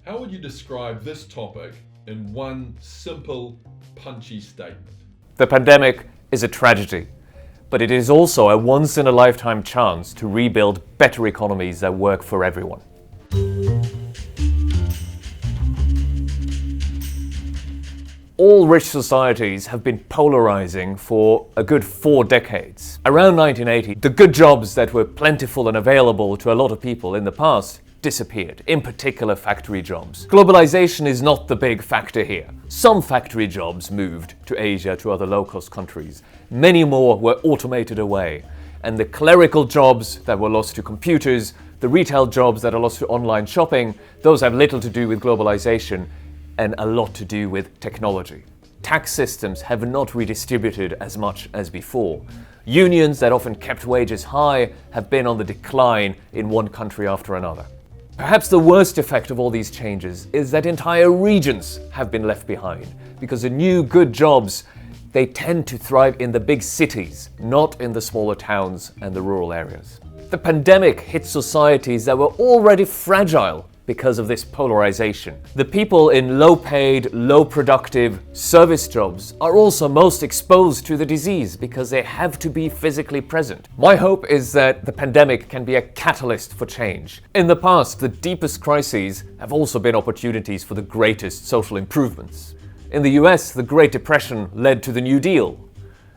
How would you describe this topic in one simple, punchy statement? The pandemic is a tragedy, but it is also a once-in-a-lifetime chance to rebuild better economies that work for everyone. All rich societies have been polarizing for a good 4 decades. Around 1980, the good jobs that were plentiful and available to a lot of people in the past disappeared, in particular factory jobs. Globalization is not the big factor here. Some factory jobs moved to Asia, to other low-cost countries. Many more were automated away. And the clerical jobs that were lost to computers, the retail jobs that are lost to online shopping, those have little to do with globalization and a lot to do with technology. Tax systems have not redistributed as much as before. Unions that often kept wages high have been on the decline in one country after another. Perhaps the worst effect of all these changes is that entire regions have been left behind, because the new good jobs, they tend to thrive in the big cities, not in the smaller towns and the rural areas. The pandemic hit societies that were already fragile because of this polarization. The people in low-paid, low-productive service jobs are also most exposed to the disease because they have to be physically present. My hope is that the pandemic can be a catalyst for change. In the past, the deepest crises have also been opportunities for the greatest social improvements. In the US, the Great Depression led to the New Deal.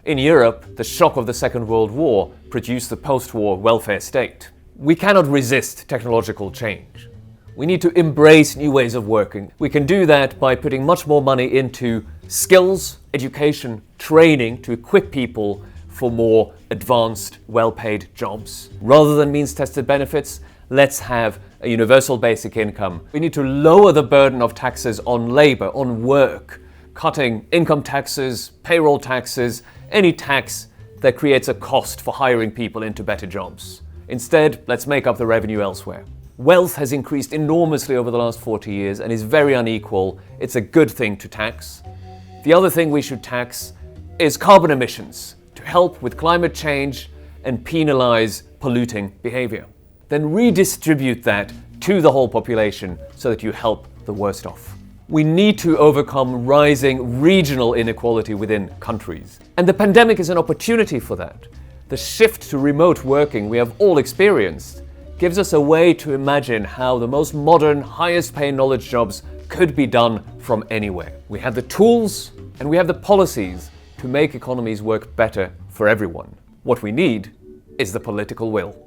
In Europe, the shock of the Second World War produced the post-war welfare state. We cannot resist technological change. We need to embrace new ways of working. We can do that by putting much more money into skills, education, training to equip people for more advanced, well-paid jobs. Rather than means-tested benefits, let's have a universal basic income. We need to lower the burden of taxes on labor, on work, cutting income taxes, payroll taxes, any tax that creates a cost for hiring people into better jobs. Instead, let's make up the revenue elsewhere. Wealth has increased enormously over the last 40 years and is very unequal. It's a good thing to tax. The other thing we should tax is carbon emissions to help with climate change and penalize polluting behavior. Then redistribute that to the whole population so that you help the worst off. We need to overcome rising regional inequality within countries. And the pandemic is an opportunity for that. The shift to remote working we have all experienced gives us a way to imagine how the most modern, highest paying knowledge jobs could be done from anywhere. We have the tools and we have the policies to make economies work better for everyone. What we need is the political will.